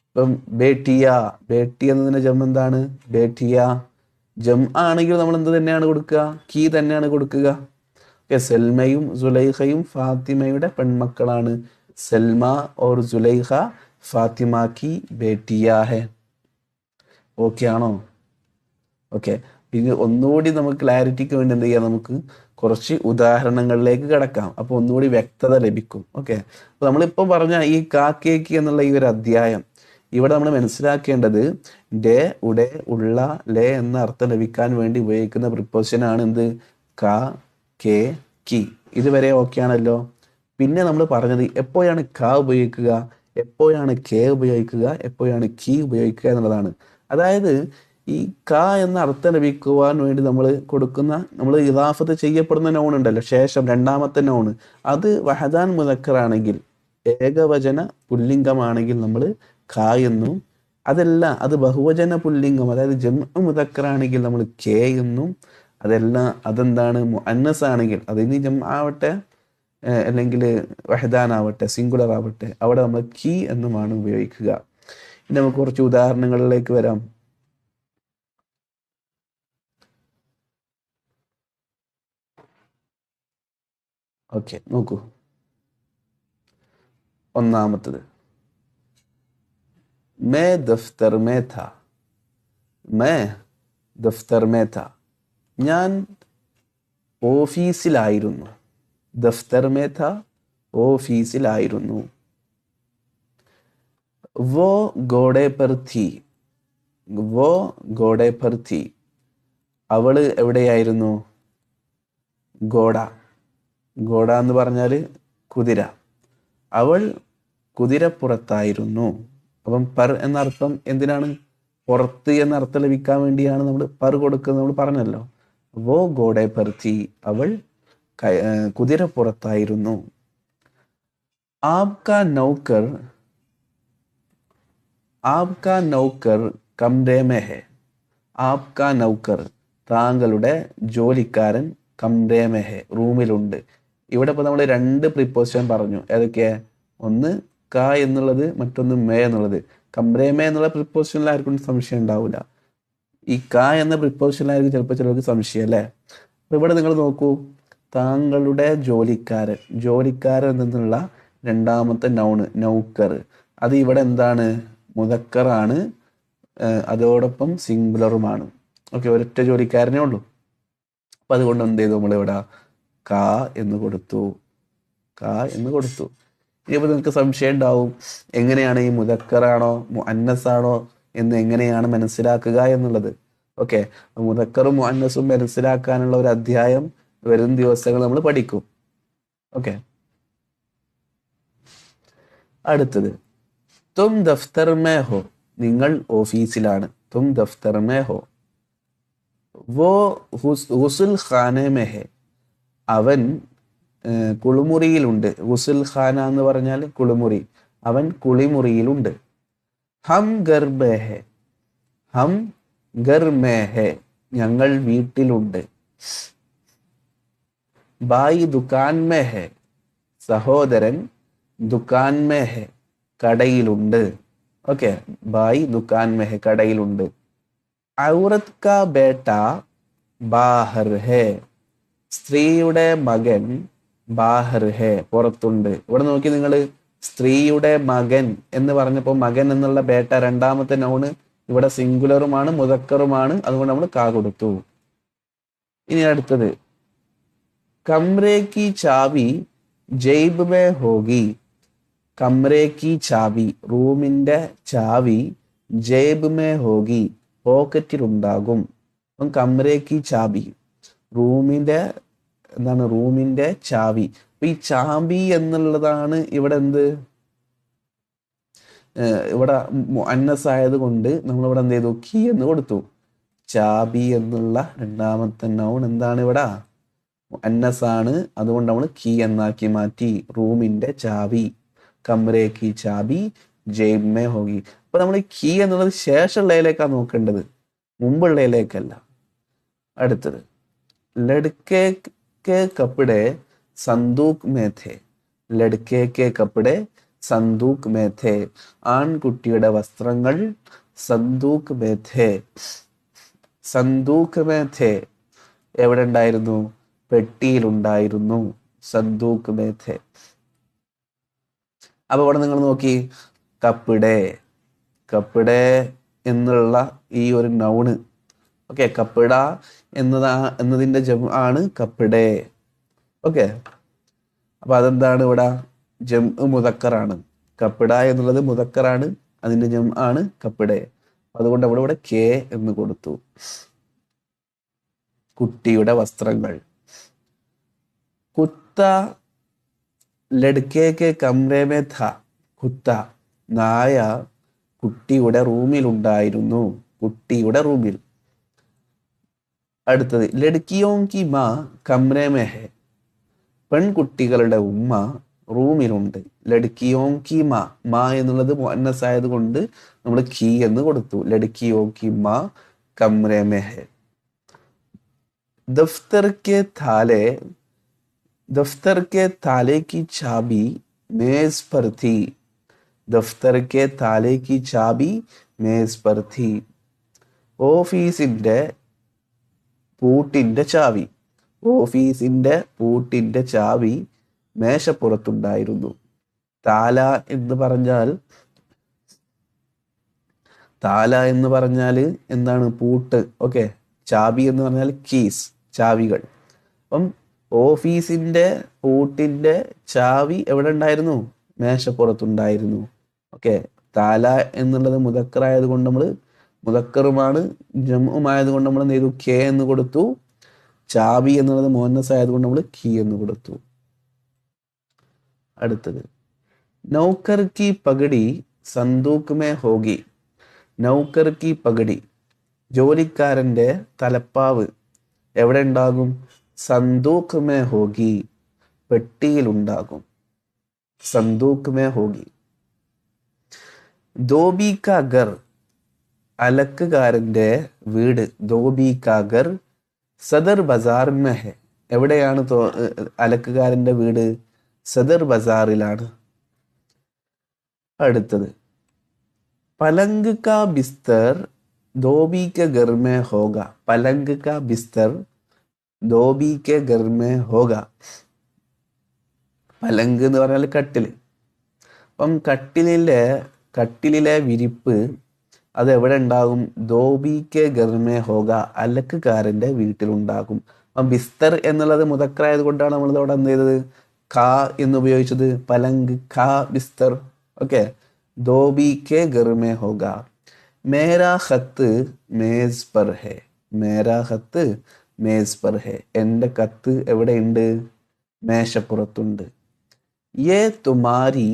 ഇപ്പം ബേട്ടിയ, ബേട്ടി എന്നതിന്റെ ജം എന്താണ്? ബേട്ടിയ. ജം ആണെങ്കിൽ നമ്മൾ എന്ത് തന്നെയാണ് കൊടുക്കുക? കി തന്നെയാണ് കൊടുക്കുക. സൽമയും സുലൈഖയും ഫാത്തിമയുടെ പെൺമക്കളാണ്. സൽമ ഓർ സുലൈഖ ഫാത്തിമ കി ബേട്ടിയാ ഹെ. ഓക്കെ ആണോ? ഓക്കെ. പിന്നെ ഒന്നുകൂടി നമുക്ക് ക്ലാരിറ്റിക്ക് വേണ്ടി എന്ത് ചെയ്യാം? നമുക്ക് കുറച്ച് ഉദാഹരണങ്ങളിലേക്ക് കിടക്കാം. അപ്പോൾ ഒന്നുകൂടി വ്യക്തത ലഭിക്കും. ഓക്കെ. അപ്പോൾ നമ്മളിപ്പോൾ പറഞ്ഞ ഈ കാക്കേക്ക് എന്നുള്ള ഈ ഒരു അധ്യായം ഇവിടെ നമ്മൾ മനസ്സിലാക്കേണ്ടത് ഡേ, ഉടെ, ഉള്ള, ലേ എന്ന അർത്ഥം ലഭിക്കാൻ വേണ്ടി ഉപയോഗിക്കുന്ന പ്രിപ്പോസിഷനാണ് എന്ത്? കാ, കെ, കി. ഇതുവരെ ഓക്കെ ആണല്ലോ. പിന്നെ നമ്മൾ പറഞ്ഞത് എപ്പോഴാണ് ക ഉപയോഗിക്കുക, എപ്പോഴാണ് കെ ഉപയോഗിക്കുക, എപ്പോഴാണ് കി ഉപയോഗിക്കുക എന്നുള്ളതാണ്. അതായത് ഈ ക എന്ന അർത്ഥം ലഭിക്കുവാൻ വേണ്ടി നമ്മൾ കൊടുക്കുന്ന, നമ്മൾ ഇദാഫത്ത് ചെയ്യപ്പെടുന്ന നൗൺ ഉണ്ടല്ലോ, ശേഷം രണ്ടാമത്തെ നൗൺ, അത് വഹദാൻ മുദക്കറാണെങ്കിൽ, ഏകവചന പുല്ലിംഗമാണെങ്കിൽ നമ്മൾ ക എന്നും, അതല്ല അത് ബഹുവചന പുല്ലിംഗം അതായത് ജംഅ മുദക്കറാണെങ്കിൽ നമ്മൾ കെ എന്നും, അതെല്ലാം അതെന്താണ് മുഅന്നസ് ആണെങ്കിൽ അതിന് ജം ആവട്ടെ അല്ലെങ്കിൽ വഹദാൻ ആവട്ടെ സിംഗുലർ ആവട്ടെ അവിടെ നമ്മൾ കി എന്നുമാണ് ഉപയോഗിക്കുക. ഇനി നമുക്ക് കുറച്ച് ഉദാഹരണങ്ങളിലേക്ക് വരാം. ഓക്കെ, നോക്കൂ. ഒന്നാമത്തത് may ദഫ്തർ may Tha. May ദഫ്തർ may Tha, ഞാൻ ഓഫീസിലായിരുന്നു. ദഫ്തർ മേ ഥാ, ഓഫീസിലായിരുന്നു. വോ ഗോഡെ പർ ഥി. വോ ഗോഡെ പർ ഥി, അവള് എവിടെയായിരുന്നു? ഗോഡ. ഗോഡ എന്ന് പറഞ്ഞാൽ കുതിര. അവൾ കുതിരപ്പുറത്തായിരുന്നു. അപ്പം പർ എന്നർത്ഥം എന്തിനാണ്? പുറത്ത് എന്ന അർത്ഥം ലഭിക്കാൻ വേണ്ടിയാണ് നമ്മൾ പർ കൊടുക്കുന്നത്, നമ്മൾ പറഞ്ഞല്ലോ. വോ ഗോഡെ പർ ഥി, അവൾ കുതിരപ്പുറത്തായിരുന്നു. ആപ്കാ നൗക്കർ, ആപ്കാ നൗക്കർ കംറേ മേ ഹെ. ആപ്കാ നൗക്കർ, താങ്കളുടെ ജോലിക്കാരൻ കംറേ മേ ഹെ, റൂമിലുണ്ട്. ഇവിടെ ഇപ്പോൾ നമ്മൾ രണ്ട് പ്രിപ്പോസിഷൻ പറഞ്ഞു. ഏതൊക്കെ? ഒന്ന് ക എന്നുള്ളത്, മറ്റൊന്ന് മേ എന്നുള്ളത്. കംറേ മേ എന്നുള്ള പ്രിപ്പോസിഷനിൽ ആർക്കും സംശയം ഉണ്ടാവില്ല. ഈ ക എന്ന പ്രിപ്പോസിഷനിലായിരിക്കും ചിലപ്പോൾ ചിലർക്ക് സംശയം അല്ലേ. അപ്പോൾ ഇവിടെ നിങ്ങൾ നോക്കൂ, താങ്കളുടെ ജോലിക്കാരൻ, ജോലിക്കാരൻ എന്നുള്ള രണ്ടാമത്തെ നൗണ് നൗക്കർ, അത് ഇവിടെ എന്താണ്? മുദക്കറാണ്, അതോടൊപ്പം സിംഗുലറുമാണ്. ഓക്കെ, ഒരൊറ്റ ജോലിക്കാരനേ ഉള്ളൂ. അപ്പം അതുകൊണ്ട് എന്ത് ചെയ്തു? നമ്മളിവിടെ ക എന്ന് കൊടുത്തു. ക എന്ന് കൊടുത്തു. ഇനിയിപ്പോൾ നിങ്ങൾക്ക് സംശയം ഉണ്ടാവും, എങ്ങനെയാണ് ഈ മുദക്കറാണോ മുഅന്നസാണോ എന്ന് എങ്ങനെയാണ് മനസ്സിലാക്കുക എന്നുള്ളത്. ഓക്കെ, മുദക്കറും മുഅന്നസും മനസ്സിലാക്കാനുള്ള ഒരു അധ്യായം വരും ദിവസങ്ങൾ നമ്മൾ പഠിക്കും. ഓക്കെ, അടുത്തത് തും ദഫ്തർ മേ ഹോ, നിങ്ങൾ ഓഫീസിലാണ്. തും ദഫ്തർ മേ ഹോ. വോ ഗുസ്ൽ ഖാനെ മേ ഹെ, അവൻ കുളിമുറിയിലുണ്ട്. ഗുസ്ൽ ഖാന എന്ന് പറഞ്ഞാൽ കുളിമുറി. അവൻ കുളിമുറിയിലുണ്ട്. ഹം ഗർ മേ ഹെ, ഹം ഗർ മേ ഹെ, ഞങ്ങൾ വീട്ടിലുണ്ട്. ബായി ദുകാൻ മേ ഹെ, സഹോദരൻ ദുകാൻ മേ ഹെ, കടയിലുണ്ട്. ഓക്കെ, ബായി ദുകാൻ മേ ഹെ, കടയിലുണ്ട്. ഔറത്ത് കാ ബേട്ട ബാഹർ ഹെ, സ്ത്രീയുടെ മകൻ ബാഹർ ഹെ, പുറത്തുണ്ട്. ഇവിടെ നോക്കി നിങ്ങൾ, സ്ത്രീയുടെ മകൻ എന്ന് പറഞ്ഞപ്പോൾ മകൻ എന്നുള്ള ബേട്ട രണ്ടാമത്തെ നൗണ് ഇവിടെ സിംഗുലറുമാണ്, മുദക്കറുമാണ്. അതുകൊണ്ട് നമ്മൾ കാ കൊടുത്തു. ഇനി അടുത്തത് കംറേ കി ചാവി ജൈബ് മേ ഹോഗി. കംറേ കി ചാവി, റൂമിന്റെ ചാവി, ജൈബ് മേ ഹോഗി, പോക്കറ്റിലുണ്ടാകും. അപ്പം കംറേ കി ചാവി, റൂമിന്റെ എന്താണ്? റൂമിന്റെ ചാവി. അപ്പൊ ഈ ചാവി എന്നുള്ളതാണ് ഇവിടെ എന്ത്? ഇവിടെ മുഅന്നസ് ആയത് കൊണ്ട് നമ്മളിവിടെ എന്ത് ചെയ്തു? കി എന്ന് കൊടുത്തു. ചാബി എന്നുള്ള രണ്ടാമത്തെ നൗൺ എന്താണ് ഇവിടെ? അന്നസാണ്, അതുകൊണ്ട് നമ്മൾ കീ എന്നാക്കി മാറ്റി. റൂമിന്റെ ചാവി, കമറേ കി ചാബി ജേബ് മേ ഹോഗി. അപ്പൊ നമ്മൾ ഈ കീ എന്നുള്ളത് ശേഷമുള്ളതിലേക്കാണ് നോക്കേണ്ടത്, മുമ്പുള്ളതിലേക്കല്ല. അടുത്തത് ലഡ്കെ കെ കപ്പടെ സന്ദൂക് മേ ഥേ. ലഡ്കെ കെ കപ്പടെ സന്ദൂക് മേ ഥേ. ആൺകുട്ടിയുടെ വസ്ത്രങ്ങൾ സന്ദൂക് മേ ഥേ. സന്ദൂക് മേ ഥേ എവിടെ ഉണ്ടായിരുന്നു? പെട്ടിയിലുണ്ടായിരുന്നു. സന്ദൂക് മേ ഥേ. അപ്പൊ ഇവിടെ നിങ്ങൾ നോക്കി, കപ്പിടെ, കപ്പിടെ എന്നുള്ള ഈ ഒരു നൗണ്, ഓക്കെ, കപ്പിട എന്നതിന്റെ ജം ആണ് കപ്പിടെ. ഓക്കെ, അപ്പൊ അതെന്താണ് ഇവിടെ? ജം മുദക്കറാണ്. കപ്പിട എന്നുള്ളത് മുദക്കറാണ്, അതിന്റെ ജം ആണ് കപ്പിടെ. അതുകൊണ്ട് ഇവിടെ കെ എന്ന് കൊടുത്തു. കുട്ടിയുടെ വസ്ത്രങ്ങൾ. കുത്ത ലഡ്കെ കെ കമറേ മേ ഥാ. കുത്ത നായ കുട്ടിയുടെ റൂമിലുണ്ടായിരുന്നു. കുട്ടിയുടെ റൂമിൽ. അടുത്തത് ലഡ്കിയോ കി മാ കമറേ മേ ഹെ. പെൺകുട്ടികളുടെ ഉമ്മ റൂമിലുണ്ട്. ലഡ്കിയോ കി മാ, മാ എന്നുള്ളത് മുഅന്നസ് ആയതുകൊണ്ട് നമ്മൾ കീ എന്ന് കൊടുത്തു. ലഡ്കിയോ കി മാ കമറേ മേ ഹെ. ദഫ്തർ കെ താലെ, ദഫ്തർ കെ താലെ കി ചാബി മേസ് पर थी. ദഫ്തർ കെ താലെ കി ചാബി മേസ് पर थी. ഓഫീസിന്റെ പൂട്ടിന്റെ ചാവി, ഓഫീസിന്റെ പൂട്ടിന്റെ ചാവി മേശപ്പുറത്തുണ്ടായിരുന്നു. താല എന്ന് പറഞ്ഞാൽ, താല എന്ന് പറഞ്ഞാൽ എന്താണ്? പൂട്ട്. ഓക്കെ, ചാബി എന്ന് പറഞ്ഞാൽ കീസ്, ചാവികൾ. അപ്പം ഓഫീസിന്റെ പൂട്ടിന്റെ ചാവി എവിടെ ഉണ്ടായിരുന്നു? മേശപ്പുറത്തുണ്ടായിരുന്നു. ഓക്കെ, താല എന്നുള്ളത് മുദക്കറായത് കൊണ്ട് നമ്മൾ, മുദക്കറുമാണ് ജംഉമായത് കൊണ്ട് നമ്മൾ എന്ത് ചെയ്തു? കെ എന്ന് കൊടുത്തു. ചാബി എന്നുള്ളത് മുഅന്നസ് ആയതുകൊണ്ട് നമ്മൾ കീ എന്ന് കൊടുത്തു. അടുത്തത് നൗക്കർ കി പഗടി സന്ദൂക് മേ ഹോഗി. നൗക്കർ കി പഗടി, ജോലിക്കാരന്റെ തലപ്പാവ് എവിടെ ഉണ്ടാകും? സന്ദൂക് മേ ഹോഗി, പെട്ടിയിലുണ്ടാകും. സന്ദൂക് മേ ഹോഗി. ധോബി കാ ഘർ, അലക്കുകാരന്റെ വീട്. ധോബി കാ ഘർ സദർ ബസാർ മേ ഹെ. എവിടെയാണ് അലക്കുകാരന്റെ വീട്? സദർ ബസാറിലാണ്. അടുത്തത് പലങ്ക് കാ ബിസ്തർ ധോബി കെ ഘർ മേ ഹോഗ. പലങ്ക് കാ ബിസ്തർ ധോബി കെ ഘർ മേ ഹോഗ. പലങ്ക് എന്ന് പറഞ്ഞാൽ കട്ടില്. അപ്പം കട്ടിലിലെ വിരിപ്പ് അത് എവിടെ ഉണ്ടാകും? ധോബി കെ ഘർ മേ ഹോഗ, അലക്കുകാരന്റെ വീട്ടിലുണ്ടാകും. അപ്പം ബിസ്തർ എന്നുള്ളത് മുദക്കറായത് കൊണ്ടാണ് നമ്മൾ ഇവിടെ എന്ത് ചെയ്തത്? ഖാ എന്ന് ഉപയോഗിച്ചത്. പലങ്ക് ഖാ ബിസ്തർ. ഓക്കെ, ധോബി കെ ഘർ മേ ഹോഗ. മേരാ ഖത്ത് മേസ് പർ ഹെ. മേരാ ഖത്ത് മേസ് പർ ഹെ. എൻ്റെ കത്ത് എവിടെയുണ്ട്? മേശപ്പുറത്തുണ്ട്. യേ തുമാരി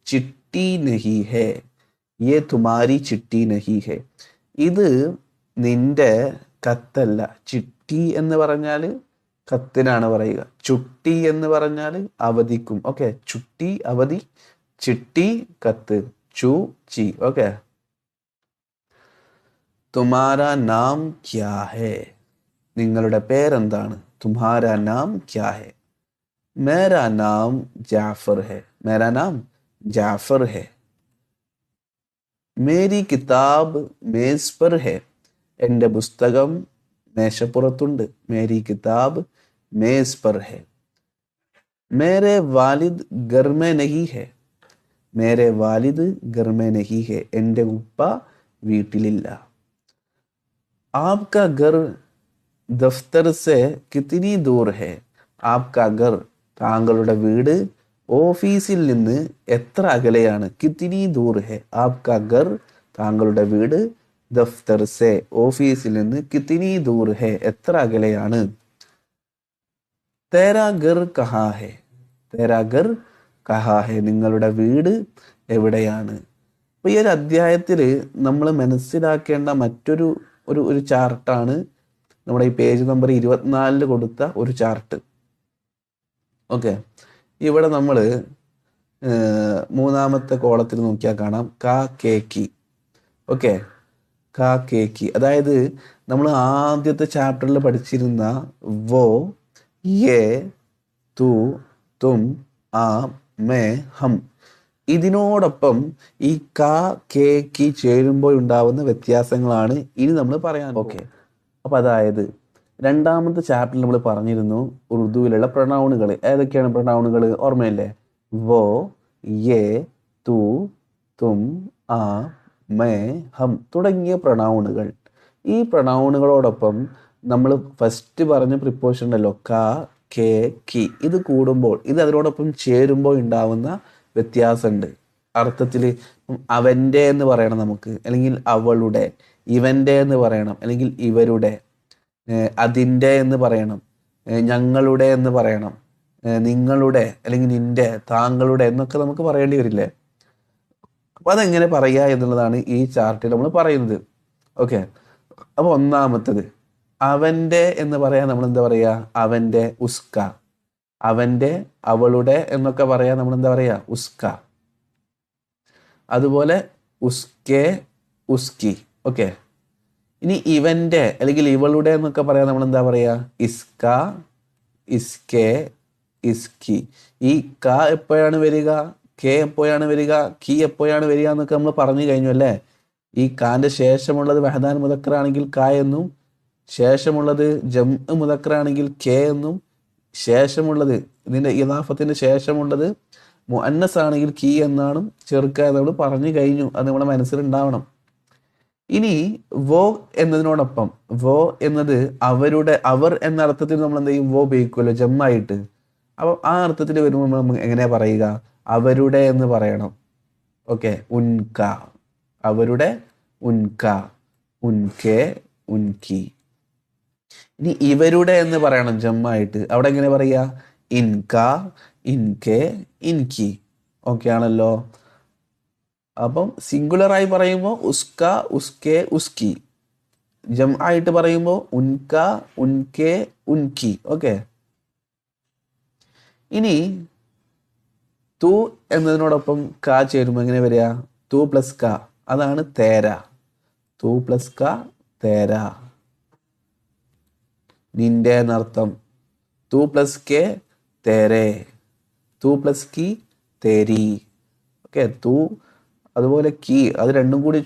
ചിട്ടി നഹി ഹെ. യേ തുമാരി ചിട്ടി നഹി ഹെ. ഇത് നിന്റെ കത്തല്ല. ചിട്ടി എന്ന് പറഞ്ഞാൽ കത്തിനാണ് പറയുക. ചുട്ടി എന്ന് പറഞ്ഞാൽ അവധിക്കും. ഓക്കെ, ചുട്ടി അവധി, ചിട്ടി കത്ത്. ചു ചി. ഓക്കെ, തുമാരാ നാം ക്യാ ഹെ. നിങ്ങളുടെ പേരെന്താണ്? തുമ്ഹാരാ നാം ക്യാ ഹെ? മേരാ നാം ജാഫർ ഹെ. മേരാ നാം ജാഫർ ഹെ. മേരി കിതാബ് മേസ് പർ ഹെ. എൻ്റെ പുസ്തകം മേശപ്പുറത്തുണ്ട്. മേരി കിതാബ് മേസ് പർ ഹെ. മേരെ വാലിദ് ഘർ മേ നഹി ഹെ. മേരെ വാലിദ് ഘർ മേ നഹി ഹെ. എൻ്റെ ഉപ്പ വീട്ടിലില്ല. ആപ്കാ ഘർ ദഫ്തർ സെ കിതനി ദൂർ ഹെ. ആപ്കാ ഘർ, താങ്കളുടെ വീട് ഓഫീസിൽ നിന്ന് എത്ര അകലെയാണ്? കിതനി ദൂർ ഹെ. ആപ്കാ ഘർ, താങ്കളുടെ വീട്, ദഫ്തർ സെ, ഓഫീസിൽ നിന്ന്, കിതനി ദൂർ ഹെ, എത്ര അകലെയാണ്? തേരാ ഘർ കഹാ ഹെ. തേരാ ഘർ കഹാ ഹെ. നിങ്ങളുടെ വീട് എവിടെയാണ്? അപ്പൊ ഈ ഒരു അധ്യായത്തിൽ നമ്മൾ മനസ്സിലാക്കേണ്ട മറ്റൊരു ഒരു ചാർട്ടാണ് നമ്മുടെ ഈ പേജ് നമ്പർ 24 കൊടുത്ത ഒരു ചാർട്ട്. ഓക്കെ, ഇവിടെ നമ്മൾ മൂന്നാമത്തെ കോളത്തിൽ നോക്കിയാൽ കാണാം കാ കേക്കി. ഓക്കെ, കാ കേക്കി, അതായത് നമ്മൾ ആദ്യത്തെ ചാപ്റ്ററിൽ പഠിച്ചിരുന്ന വോ യേ തു തും ആ മേ ഹം, ഇതിനോടൊപ്പം ഈ കാ കേക്കി ചേരുമ്പോൾ ഉണ്ടാവുന്ന വ്യത്യാസങ്ങളാണ് ഇനി നമ്മൾ പറയാൻ. ഓക്കെ, അപ്പം അതായത് രണ്ടാമത്തെ ചാപ്റ്ററിൽ നമ്മൾ പറഞ്ഞിരുന്നു ഉറുദുവിലുള്ള പ്രൊണൗണുകൾ. ഏതൊക്കെയാണ് പ്രൊണൗണുകൾ? ഓർമ്മയില്ലേ? വോ യേ തു തും ആ മേ ഹം തുടങ്ങിയ പ്രൊണൗണുകൾ. ഈ പ്രൊണൗണുകളോടൊപ്പം നമ്മൾ ഫസ്റ്റ് പറഞ്ഞ പ്രിപ്പോഷൻ ഉണ്ടല്ലോ കാ കേ കി, ഇത് കൂടുമ്പോൾ, ഇത് അതിനോടൊപ്പം ചേരുമ്പോൾ ഉണ്ടാവുന്ന വ്യത്യാസമുണ്ട് അർത്ഥത്തിൽ. അവൻ്റെ എന്ന് പറയണം നമുക്ക്, അല്ലെങ്കിൽ അവളുടെ. ഇവൻ്റെ എന്ന് പറയണം, അല്ലെങ്കിൽ ഇവരുടെ. അതിൻ്റെ എന്ന് പറയണം, ഞങ്ങളുടെ എന്ന് പറയണം, നിങ്ങളുടെ അല്ലെങ്കിൽ നിന്റെ, താങ്കളുടെ എന്നൊക്കെ നമുക്ക് പറയേണ്ടി വരില്ലേ? അപ്പം അതെങ്ങനെ പറയുക എന്നുള്ളതാണ് ഈ ചാർട്ടിൽ നമ്മൾ പറയുന്നത്. ഓക്കെ, അപ്പോൾ ഒന്നാമത്തത് അവൻ്റെ എന്ന് പറയാൻ നമ്മൾ എന്താ പറയുക? അവൻ്റെ ഉസ്ക. അവൻ്റെ, അവളുടെ എന്നൊക്കെ പറയാൻ നമ്മൾ എന്താ പറയുക? ഉസ്ക. അതുപോലെ ഉസ്കെ, ഉസ്കി. ഓക്കെ, ഇനി ഇവൻ്റെ അല്ലെങ്കിൽ ഇവളുടെ എന്നൊക്കെ പറയാൻ നമ്മൾ എന്താ പറയുക? ഇസ്ക, ഇസ്കെ, ഇസ്കി. ഈ ക എപ്പോഴാണ് വരിക? കെ എപ്പോഴാണ് വരിക? കി എപ്പോഴാണ് വരിക എന്നൊക്കെ നമ്മൾ പറഞ്ഞു കഴിഞ്ഞു അല്ലേ? ഈ കാന്റെ ശേഷമുള്ളത് വഹദാൻ മുദക്കറാണെങ്കിൽ ക എന്നും, ശേഷമുള്ളത് ജം മുദക്കറാണെങ്കിൽ കെ എന്നും, ശേഷമുള്ളത് ഇതിന്റെ ഇദാഫത്തിന്റെ ശേഷമുള്ളത് മുഅന്നസ് ആണെങ്കിൽ കി എന്നാണ് ചെറുക്ക എന്ന് നമ്മൾ പറഞ്ഞു കഴിഞ്ഞു. അത് നമ്മുടെ മനസ്സിലുണ്ടാവണം. ഇനി വോ എന്നതിനോടൊപ്പം, വോ എന്നത് അവരുടെ, അവർ എന്ന അർത്ഥത്തിൽ നമ്മൾ എന്ത് ചെയ്യും? വോ ഉപയോഗിക്കുമല്ലോ ജമ്മായിട്ട്. അപ്പം ആ അർത്ഥത്തിൽ വരുമ്പോൾ നമ്മൾ എങ്ങനെയാ പറയുക? അവരുടെ എന്ന് പറയണം. ഓക്കെ, ഉൻക, അവരുടെ, ഉൻക, ഉൻകെ, ഉൻകി. ഇനി ഇവരുടെ എന്ന് പറയണം ജമ്മായിട്ട്. അവിടെ എങ്ങനെ പറയുക? ഇൻക, ഇൻകെ, ഇൻകി. ഓക്കെ ആണല്ലോ. അപ്പം സിംഗുലറായി പറയുമ്പോൾ ഉസ്ക, ഉസ്കെ, ഉസ്കി. ജം ആയിട്ട് പറയുമ്പോൾ ഉൻക, ഉൻകെ, ഉൻകി. ഓക്കെ, ഇനി തു എന്നതിനോടൊപ്പം ക ചേരുമ്പോൾ എങ്ങനെ വരിക? തു പ്ലസ് ക, അതാണ് തേര. തു പ്ലസ് ക, തേര, നിന്റെ എന്നർത്ഥം. തു പ്ലസ് കെ, തേരെ. തു പ്ലസ് കി, തേരി. ഓക്കെ, തു അതുപോലെ കി, അത് രണ്ടും കൂടി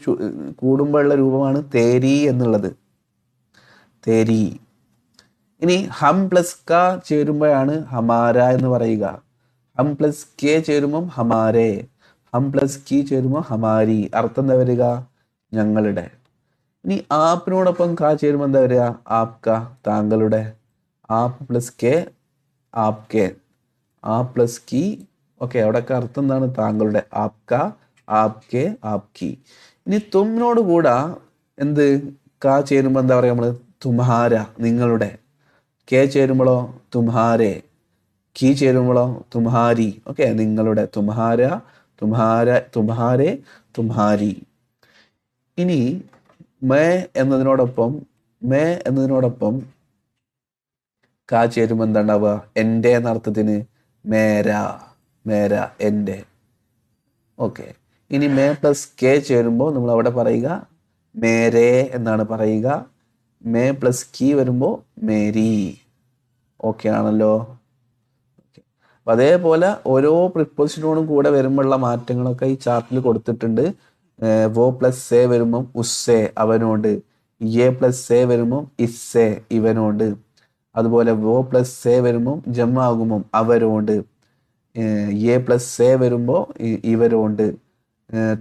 കൂടുമ്പോഴുള്ള രൂപമാണ് തേരി എന്നുള്ളത്. തേരി. ഇനി ഹം പ്ലസ് ക ചേരുമ്പോഴാണ് ഹമാര എന്ന് പറയുക. ഹം പ്ലസ് കെ ചേരുമ്പം ഹമാരെ, ഹം പ്ലസ് കി ചേരുമ്പോൾ ഹമാരി. അർത്ഥം എന്താ വരിക? ഞങ്ങളുടെ. ഇനി ആപ്പിനോടൊപ്പം ക ചേരുമ്പോൾ എന്താ വരിക? ആപ്ക, താങ്കളുടെ. ആപ്പ് പ്ലസ് കെ, ആപ്കെ. ആ പ്ലസ് കി. ഓക്കെ, അവിടെയൊക്കെ അർത്ഥം എന്താണ്? താങ്കളുടെ. ആപ്ക, ആപ്കെ, ആപ്കി. ഇനി തുമ്മിനോട് കൂടാ എന്ത് ക ചേരുമ്പോൾ എന്താ പറയുക നമ്മൾ? തുമ്ഹാര, നിങ്ങളുടെ. കെ ചേരുമ്പോഴോ? തുമ്ഹാരെ. കി ചേരുമ്പോഴോ? തുമ്ഹാരി. ഓക്കെ, നിങ്ങളുടെ. തുമ്ഹാര, തുമ്ഹാര, തുമ്ഹാരെ, തുമ്ഹാരി. ഇനി മേ എന്നതിനോടൊപ്പം, മേ എന്നതിനോടൊപ്പം ക ചേരുമ്പോൾ എന്താ ഉണ്ടാവുക? എൻ്റെ എന്ന അർത്ഥത്തിന് മേര, മേര, എൻ്റെ. ഓക്കെ, ഇനി മേ പ്ലസ് കെ ചേരുമ്പോൾ നമ്മൾ അവിടെ പറയുക മേരെ എന്നാണ് പറയുക. മേ പ്ലസ് കി വരുമ്പോൾ മേരി. ഓക്കെ ആണല്ലോ. അപ്പം അതേപോലെ ഓരോ പ്രിപ്പോസിഷനോടും കൂടെ വരുമ്പോഴുള്ള മാറ്റങ്ങളൊക്കെ ഈ ചാർട്ടിൽ കൊടുത്തിട്ടുണ്ട്. വോ പ്ലസ് എ വരുമ്പം ഉസ്സെ, അവനോട്. എ പ്ലസ് എ വരുമ്പം ഇസ്സെ, ഇവനോട്. അതുപോലെ വോ പ്ലസ് എ വരുമ്പം ജമ്മാകുമ്പം അവരോട്. എ പ്ലസ് എ വരുമ്പോൾ ഇവരോട്.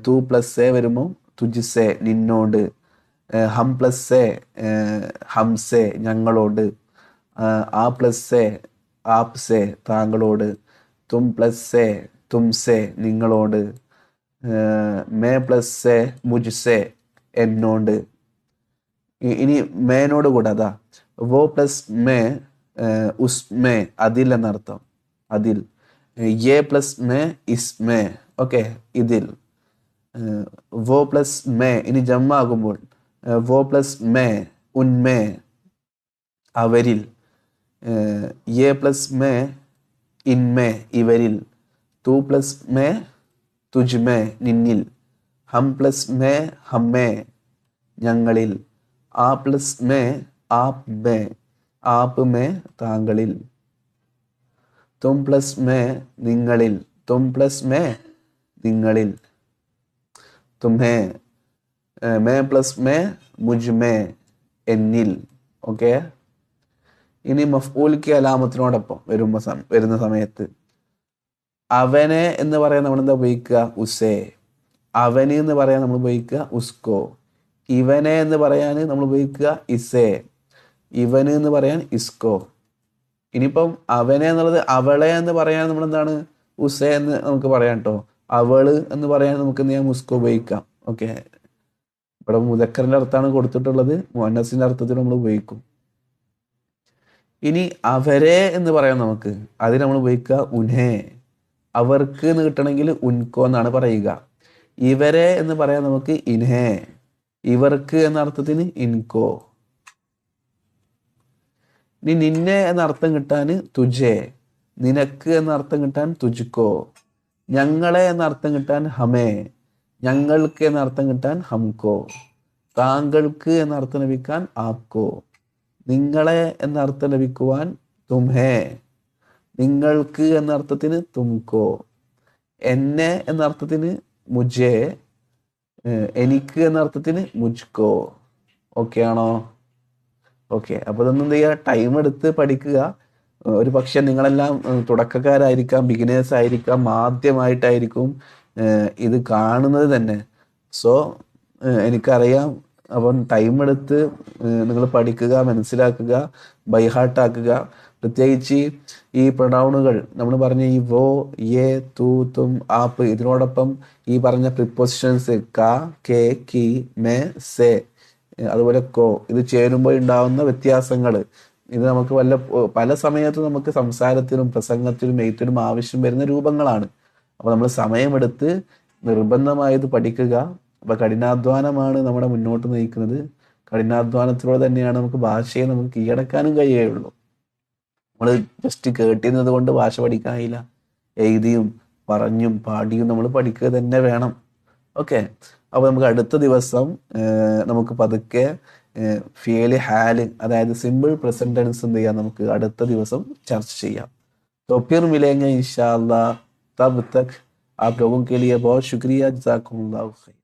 തു പ്ലസ് എ വരുമ്പോൾ തുജിസെ, നിന്നോട്. ഹം പ്ലസ് എ ഹംസെ, ഞങ്ങളോട്. ആ പ്ലസ് എ ആപ്സെ, താങ്കളോട്. തും പ്ലസ് എ തുംസെ, നിങ്ങളോട്. മേ പ്ലസ് എ മുജ്സെ, എന്നോട്. ഇനി മേനോട് കൂടെ അതാ വോ പ്ലസ് മേ ഉസ്മേ, അതിൽ എന്നർത്ഥം. അതിൽ. എ പ്ലസ് മേ ഇസ്മേ. ഓക്കെ, ഇതിൽ. വോ പ്ലസ് മേ ഇനി ജമ്മാകുമ്പോൾ വോ പ്ലസ് മേ ഉന്മേ, അവരിൽ. എ പ്ലസ് മേ ഇൻമേ ഇവരിൽ, തൂ പ്ലസ് മേ തുജ്മേ നിന്നിൽ, ഹം പ്ലസ് മേ ഹമ്മേ ഞങ്ങളിൽ, ആ പ്ലസ് മേ ആപ്പ് മേ താങ്കളിൽ, തും പ്ലസ് മേ നിങ്ങളിൽ, തും പ്ലസ് മേ നിങ്ങളിൽ, തുമേ മേ പ്ലസ് മേ മുജ്മേ എന്നിൽ. ഓക്കെ, ഇനി മഫ്ഊൽക്ക് അലാമത്തിനോടൊപ്പം വരുന്ന സമയത്ത് അവനെ എന്ന് പറയാൻ നമ്മൾ എന്താ ഉപയോഗിക്കുക? ഉസേ. അവന് എന്ന് പറയാൻ നമ്മൾ ഉപയോഗിക്കുക ഉസ്കോ. ഇവനെ എന്ന് പറയാൻ നമ്മൾ ഉപയോഗിക്കുക ഇസേ. ഇവന് എന്ന് പറയാൻ ഇസ്കോ. ഇനിയിപ്പം അവനെ എന്നുള്ളത് അവളെ എന്ന് പറയാൻ നമ്മൾ എന്താണ്? ഉസേ എന്ന് നമുക്ക് പറയാം കേട്ടോ. അവള് എന്ന് പറയാൻ നമുക്ക് എന്ത് ചെയ്യാം? ഉസ്കോ ഉപയോഗിക്കാം. ഓക്കെ, ഇവിടെ മുദക്കറിന്റെ അർത്ഥമാണ് കൊടുത്തിട്ടുള്ളത്, മുഅന്നസിന്റെ അർത്ഥത്തിൽ നമ്മൾ ഉപയോഗിക്കും. ഇനി അവരെ എന്ന് പറയാം നമുക്ക്, അതിന് നമ്മൾ ഉപയോഗിക്കുക ഉൻഹേ. അവർക്ക് എന്ന് കിട്ടണമെങ്കിൽ ഉൻകോ എന്നാണ് പറയുക. ഇവരെ എന്ന് പറയാൻ നമുക്ക് ഇൻഹേ. ഇവർക്ക് എന്ന അർത്ഥത്തിന് ഇൻകോ. ഇനി നിന്നെ എന്ന അർത്ഥം കിട്ടാൻ തുജേ. നിനക്ക് എന്ന അർത്ഥം കിട്ടാൻ തുജ്കോ. ഞങ്ങളെ എന്ന അർത്ഥം കിട്ടാൻ ഹമേ. ഞങ്ങൾക്ക് എന്ന അർത്ഥം കിട്ടാൻ ഹംകോ. താങ്കൾക്ക് എന്ന അർത്ഥം ലഭിക്കാൻ ആപ്കോ. നിങ്ങളെ എന്ന അർത്ഥം ലഭിക്കുവാൻ തുംഹേ. നിങ്ങൾക്ക് എന്ന അർത്ഥത്തിന് തുംകോ. എന്നെ എന്ന അർത്ഥത്തിന് മുജേ. എനിക്ക് എന്ന അർത്ഥത്തിന് മുജ്കോ. ഓക്കെ ആണോ? ഓക്കെ, അപ്പോൾ ഇതൊന്നും എന്ത് ചെയ്യുക? ടൈം എടുത്ത് പഠിക്കുക. ഒരു പക്ഷെ നിങ്ങളെല്ലാം തുടക്കക്കാരായിരിക്കാം, ബിഗിനേഴ്സ് ആയിരിക്കാം, ആദ്യമായിട്ടായിരിക്കും ഇത് കാണുന്നത് തന്നെ. സോ എനിക്കറിയാം. അപ്പം ടൈം എടുത്ത് നിങ്ങൾ പഠിക്കുക, മനസ്സിലാക്കുക, ബൈഹാർട്ടാക്കുക. പ്രത്യേകിച്ച് ഈ പ്രൊനൗണുകൾ നമ്മൾ പറഞ്ഞ ഈ വോ, യേ, തു, തും, ആപ്പ്, ഇതിനോടൊപ്പം ഈ പറഞ്ഞ പ്രിപ്പോസിഷൻസ് ക, കെ, കി, മേ, സേ, അതുപോലെ കോ, ഇത് ചേരുമ്പോൾ ഉണ്ടാവുന്ന വ്യത്യാസങ്ങൾ, ഇത് നമുക്ക് പല സമയത്തും നമുക്ക് സംസാരത്തിനും പ്രസംഗത്തിനും എഴുത്തിനും ആവശ്യം വരുന്ന രൂപങ്ങളാണ്. അപ്പോൾ നമ്മൾ സമയമെടുത്ത് നിർബന്ധമായത് പഠിക്കുക. അപ്പോൾ കഠിനാധ്വാനമാണ് നമ്മുടെ മുന്നോട്ട് നയിക്കുന്നത്. കഠിനാധ്വാനത്തിലൂടെ തന്നെയാണ് നമുക്ക് ഭാഷയെ നമുക്ക് കീഴടക്കാനും കഴിയുകയുള്ളൂ. നമ്മൾ ജസ്റ്റ് കേട്ടിരുന്നത് കൊണ്ട് ഭാഷ പഠിക്കാനില്ല. എഴുതിയും പറഞ്ഞും പാടിയും നമ്മൾ പഠിക്കുക തന്നെ വേണം. ഓക്കെ, അപ്പോൾ നമുക്ക് അടുത്ത ദിവസം നമുക്ക് പതുക്കെ ഫിയല് ഹാല്, അതായത് സിമ്പിൾ പ്രസന്റ് ടെൻസ് എന്ത് ചെയ്യാം, നമുക്ക് അടുത്ത ദിവസം ചർച്ച ചെയ്യാം. तो फिर मिलेंगे इंशाअल्लाह. तब तक आप लोगों के लिए बहुत शुक्रिया. जज़ाकुमुल्लाह खैर.